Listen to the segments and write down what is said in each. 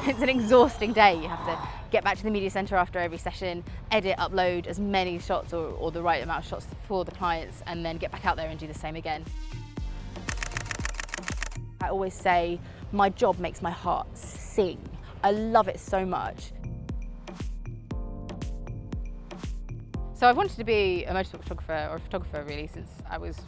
it's an exhausting day. You have to get back to the media centre after every session, edit, upload as many shots or the right amount of shots for the clients, and then get back out there and do the same again. I always say my job makes my heart sing. I love it so much. So I've wanted to be a motorsport photographer, or a photographer really, since I was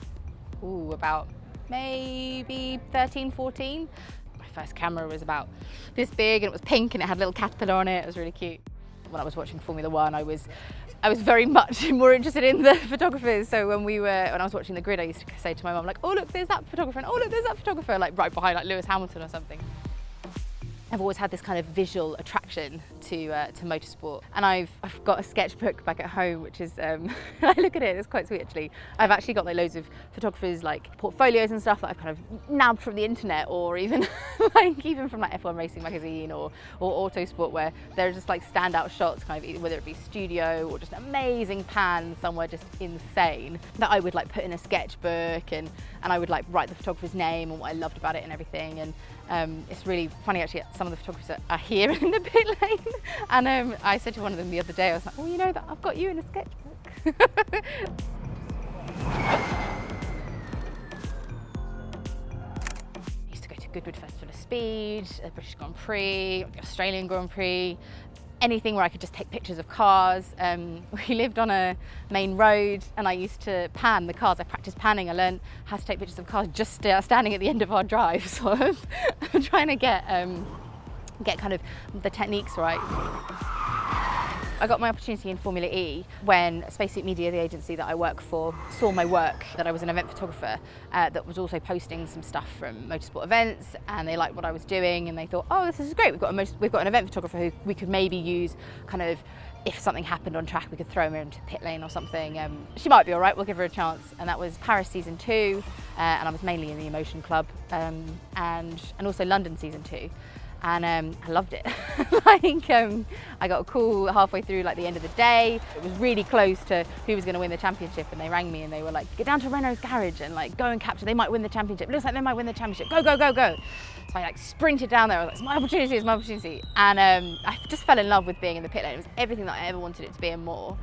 about maybe 13, 14. My first camera was about this big and it was pink and it had a little caterpillar on it. It was really cute. When I was watching Formula One, I was very much more interested in the photographers. So when I was watching the grid, I used to say to my mum, like, oh look, there's that photographer, and oh look, there's that photographer, like right behind like Lewis Hamilton or something. I've always had this kind of visual attraction to motorsport, and I've got a sketchbook back at home, which is I look at it, it's quite sweet actually. I've actually got like loads of photographers, like portfolios and stuff that I've kind of nabbed from the internet, or even even from like F1 Racing magazine or Autosport, where there are just like standout shots, kind of whether it be studio or just an amazing pan somewhere just insane, that I would like put in a sketchbook, and I would like write the photographer's name and what I loved about it and everything. And it's really funny actually, some of the photographers are here in the pit lane, and I said to one of them the other day, I was like, oh, you know that I've got you in a sketchbook. I used to go to Goodwood Festival of Speed, the British Grand Prix, the Australian Grand Prix, anything where I could just take pictures of cars. We lived on a main road and I used to pan the cars. I practiced panning. I learned how to take pictures of cars just standing at the end of our drive, sort of. I'm trying to get kind of the techniques right. I got my opportunity in Formula E when Spacesuit Media, the agency that I work for, saw my work, that I was an event photographer that was also posting some stuff from motorsport events, and they liked what I was doing, and they thought, oh, this is great, we've got an event photographer who we could maybe use, kind of, if something happened on track, we could throw her into pit lane or something. She might be all right, we'll give her a chance. And that was Paris season 2, and I was mainly in the Emotion Club, and also London season 2. And I loved it. I got a call halfway through, like the end of the day. It was really close to who was going to win the championship, and they rang me and they were like, get down to Renault's garage and like go and capture, they might win the championship. It looks like they might win the championship. Go, go, go, go. So I like sprinted down there. I was like, it's my opportunity, it's my opportunity. And I just fell in love with being in the pit lane. It was everything that I ever wanted it to be and more.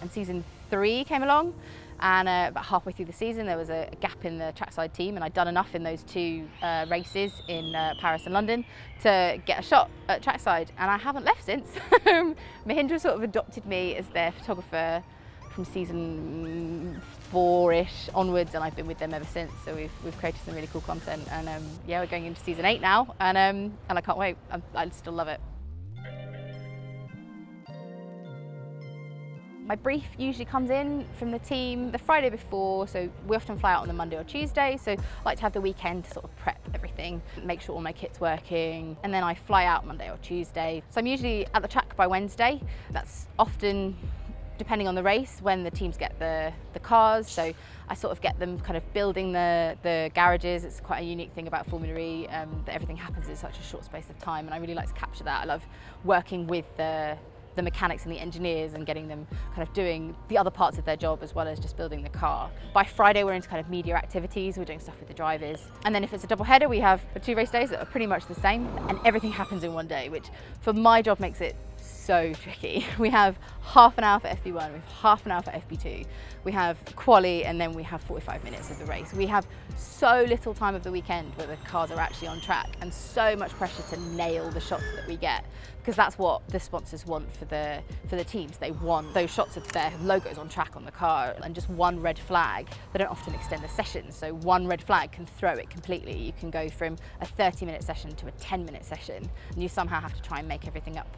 And season 3 came along. And about halfway through the season, there was a gap in the trackside team, and I'd done enough in those 2 races in Paris and London to get a shot at trackside, and I haven't left since. Mahindra sort of adopted me as their photographer from season 4-ish onwards, and I've been with them ever since. So we've created some really cool content, and yeah, we're going into season 8 now, and I can't wait. I still love it. My brief usually comes in from the team the Friday before, so we often fly out on the Monday or Tuesday, so I like to have the weekend to sort of prep everything, make sure all my kit's working, and then I fly out Monday or Tuesday. So I'm usually at the track by Wednesday. That's often, depending on the race, when the teams get the cars, so I sort of get them kind of building the garages. It's quite a unique thing about Formula E, that everything happens in such a short space of time, and I really like to capture that. I love working with the mechanics and the engineers and getting them kind of doing the other parts of their job as well as just building the car. By Friday, we're into kind of media activities, we're doing stuff with the drivers. And then if it's a double header, we have 2 race days that are pretty much the same, and everything happens in one day, which for my job makes it so tricky. We have half an hour for FP1, we have half an hour for FP2, we have quali, and then we have 45 minutes of the race. We have so little time of the weekend where the cars are actually on track, and so much pressure to nail the shots that we get, because that's what the sponsors want for the teams. They want those shots of their logos on track on the car, and just one red flag. They don't often extend the sessions, so one red flag can throw it completely. You can go from a 30-minute session to a 10-minute session, and you somehow have to try and make everything up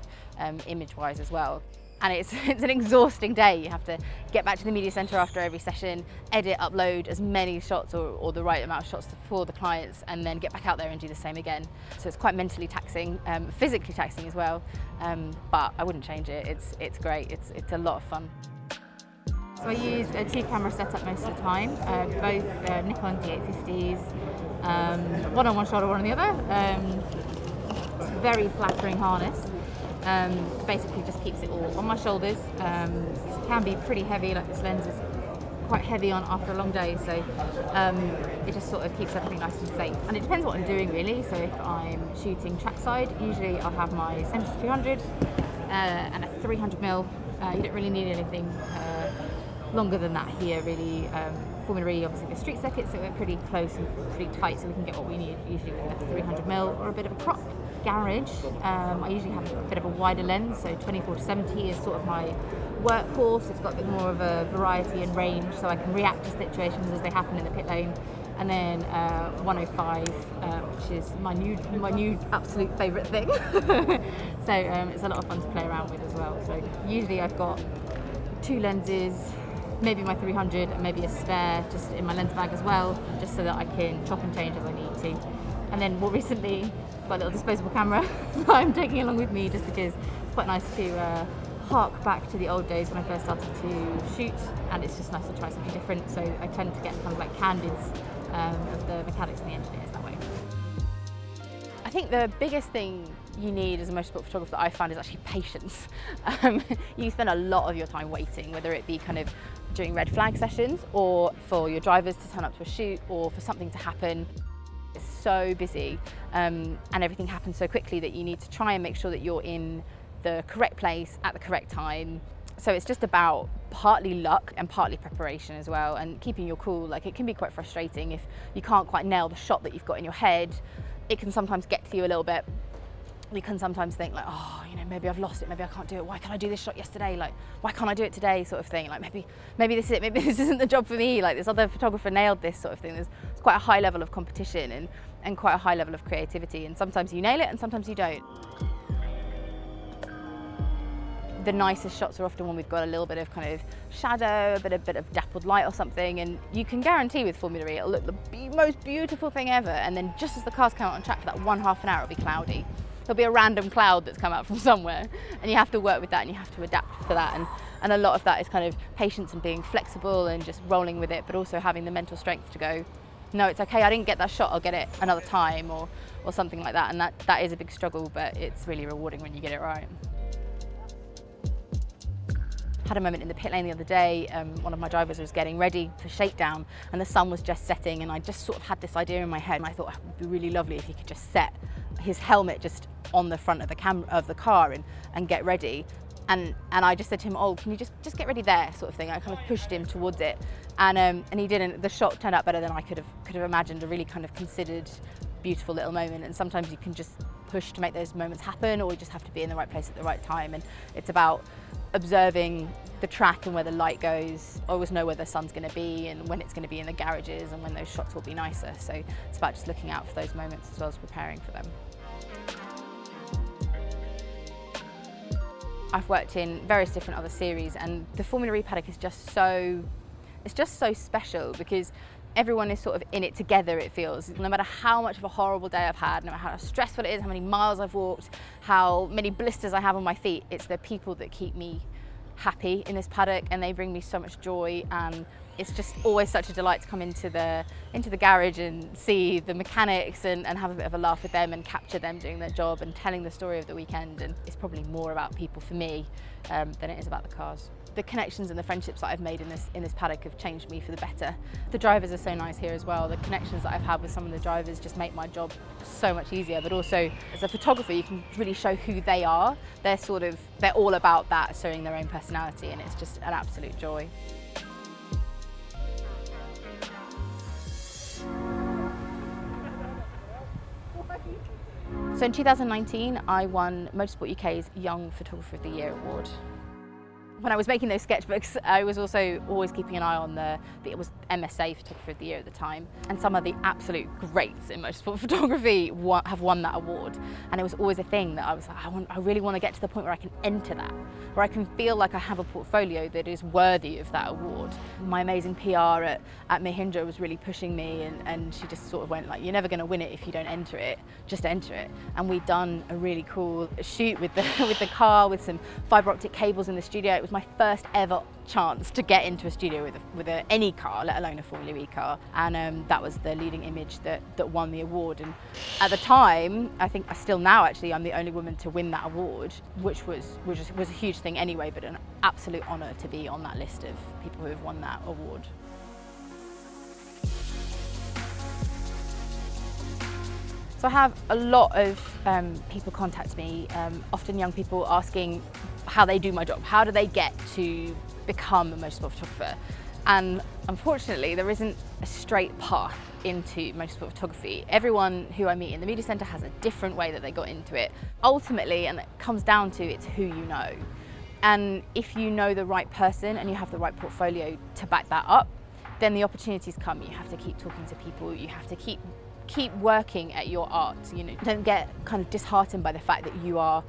image-wise as well. And it's an exhausting day. You have to get back to the media centre after every session, edit, upload as many shots or the right amount of shots for the clients, and then get back out there and do the same again. So it's quite mentally taxing, physically taxing as well, but I wouldn't change it. It's great, it's a lot of fun. So I use a 2-camera setup most of the time, both Nikon D850s, one on one shoulder, one on the other. It's a very flattering harness. Basically just keeps it all on my shoulders. It can be pretty heavy, like this lens is quite heavy on after a long day, so it just sort of keeps everything nice and safe. And it depends what I'm doing really. So if I'm shooting trackside, usually I'll have my 70-200 and a 300mm. You don't really need anything longer than that here really. Formula E, obviously the street circuit, so we're pretty close and pretty tight, so we can get what we need usually with a 300mm or a bit of a crop. Garage, I usually have a bit of a wider lens, so 24-70 is sort of my workhorse. It's got a bit more of a variety and range, so I can react to situations as they happen in the pit lane. And then 105, which is my new absolute favourite thing. So it's a lot of fun to play around with as well. So usually I've got 2 lenses, maybe my 300 and maybe a spare just in my lens bag as well, just so that I can chop and change as I need to. And then more recently, I've got a little disposable camera that I'm taking along with me, just because it's quite nice to hark back to the old days when I first started to shoot, and it's just nice to try something different. So I tend to get kind of like candids of the mechanics and the engineers that way. I think the biggest thing you need as a motorsport photographer that I found is actually patience. You spend a lot of your time waiting, whether it be kind of during red flag sessions or for your drivers to turn up to a shoot or for something to happen. It's so busy and everything happens so quickly that you need to try and make sure that you're in the correct place at the correct time. So it's just about partly luck and partly preparation as well, and keeping your cool. Like, it can be quite frustrating if you can't quite nail the shot that you've got in your head. It can sometimes get to you a little bit. You can sometimes think like, oh, you know, maybe I've lost it, maybe I can't do it. Why can't I do this shot yesterday? Like, why can't I do it today? Sort of thing. Like, maybe this is it. Maybe this isn't the job for me. Like, this other photographer nailed this, sort of thing. There's quite a high level of competition and quite a high level of creativity. And sometimes you nail it and sometimes you don't. The nicest shots are often when we've got a little bit of kind of shadow, a bit of dappled light or something, and you can guarantee with Formula E it'll look the most beautiful thing ever, and then just as the cars come out on track for that 1/2 an hour, it'll be cloudy. There'll be a random cloud that's come out from somewhere, and you have to work with that and you have to adapt for that, and a lot of that is kind of patience and being flexible and just rolling with it, but also having the mental strength to go, no, it's okay, I didn't get that shot, I'll get it another time, or something like that. And that is a big struggle, but it's really rewarding when you get it right. Had a moment in the pit lane the other day. One of my drivers was getting ready for shakedown and the sun was just setting, and I just sort of had this idea in my head, and I thought it would be really lovely if he could just set his helmet just on the front of the car and get ready. And I just said to him, oh, can you just get ready there, sort of thing. I kind of pushed him towards it, and he didn't. The shot turned out better than I could have imagined. A really kind of considered, beautiful little moment. And sometimes you can just push to make those moments happen, or you just have to be in the right place at the right time. And it's about observing the track and where the light goes. I always know where the sun's going to be and when it's going to be in the garages and when those shots will be nicer. So it's about just looking out for those moments as well as preparing for them. I've worked in various different other series, and the Formula E paddock is just so special because everyone is sort of in it together, it feels. No matter how much of a horrible day I've had, no matter how stressful it is, how many miles I've walked, how many blisters I have on my feet, it's the people that keep me happy in this paddock, and they bring me so much joy, and it's just always such a delight to come into the garage and see the mechanics and have a bit of a laugh with them and capture them doing their job and telling the story of the weekend. And it's probably more about people for me than it is about the cars. The connections and the friendships that I've made in this paddock have changed me for the better. The drivers are so nice here as well. The connections that I've had with some of the drivers just make my job so much easier, but also as a photographer you can really show who they are. They're all about that, showing their own personality, and it's just an absolute joy. So in 2019 I won Motorsport UK's Young Photographer of the Year award. When I was making those sketchbooks, I was also always keeping an eye on it was MSA Photographer of the Year at the time, and some of the absolute greats in motorsport photography have won that award. And it was always a thing that I was like, I really want to get to the point where I can enter that, where I can feel like I have a portfolio that is worthy of that award. My amazing PR at Mahindra was really pushing me, and she just sort of went like, you're never going to win it if you don't enter it, just enter it. And we'd done a really cool shoot with the car with some fibre optic cables in the studio. It was my first ever chance to get into a studio with any car, let alone a Formula E car, and that was the leading image that won the award. And at the time, I think still now actually, I'm the only woman to win that award, which was a huge thing anyway, but an absolute honour to be on that list of people who have won that award. So I have a lot of people contact me, often young people asking how they do my job. How do they get to become a motorsport photographer? And unfortunately, there isn't a straight path into motorsport photography. Everyone who I meet in the media centre has a different way that they got into it. Ultimately, and it comes down to, it's who you know. And if you know the right person and you have the right portfolio to back that up, then the opportunities come. You have to keep talking to people, you have to keep working at your art. You know, don't get kind of disheartened by the fact that you are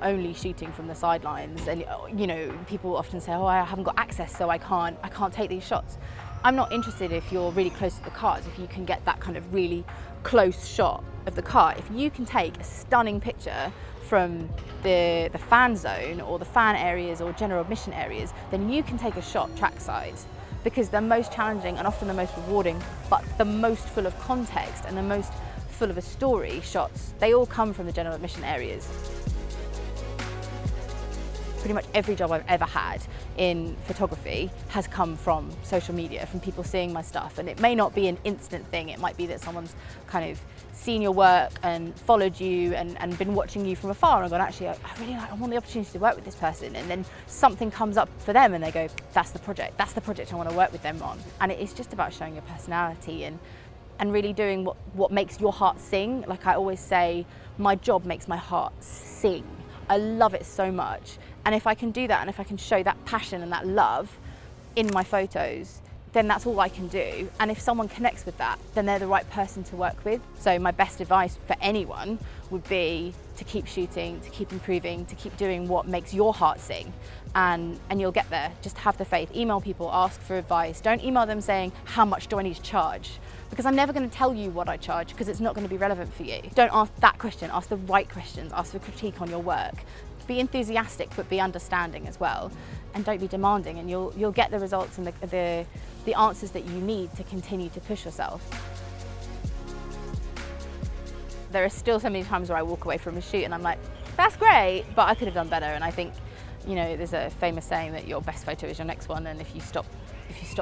only shooting from the sidelines. And you know, people often say, oh, I haven't got access, so I can't take these shots. I'm not interested if you're really close to the cars, if you can get that kind of really close shot of the car. If you can take a stunning picture from the fan zone or the fan areas or general admission areas, then you can take a shot trackside. Because they're most challenging and often the most rewarding, but the most full of context and the most full of a story shots, they all come from the general admission areas. Pretty much every job I've ever had in photography has come from social media, from people seeing my stuff. And it may not be an instant thing, it might be that someone's kind of seen your work and followed you and been watching you from afar and gone, actually, I want the opportunity to work with this person. And then something comes up for them and they go, that's the project I want to work with them on. And it is just about showing your personality and really doing what makes your heart sing. Like I always say, my job makes my heart sing. I love it so much. And if I can do that and if I can show that passion and that love in my photos, then that's all I can do. And if someone connects with that, then they're the right person to work with. So my best advice for anyone would be to keep shooting, to keep improving, to keep doing what makes your heart sing. And you'll get there. Just have the faith. Email people, ask for advice. Don't email them saying, how much do I need to charge? Because I'm never going to tell you what I charge because it's not going to be relevant for you. Don't ask that question, ask the right questions, ask for critique on your work. Be enthusiastic, but be understanding as well. And don't be demanding, and you'll get the results and the answers that you need to continue to push yourself. There are still so many times where I walk away from a shoot and I'm like, that's great, but I could have done better. And I think, you know, there's a famous saying that your best photo is your next one, and if you stop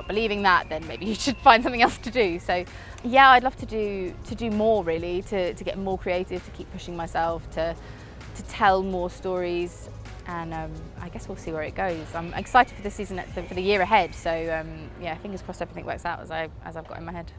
believing that, then maybe you should find something else to do. So yeah, I'd love to do more really, to get more creative, to keep pushing myself, to tell more stories, and I guess we'll see where it goes. I'm excited for the season, for the year ahead, so yeah, fingers crossed everything works out as I've got in my head.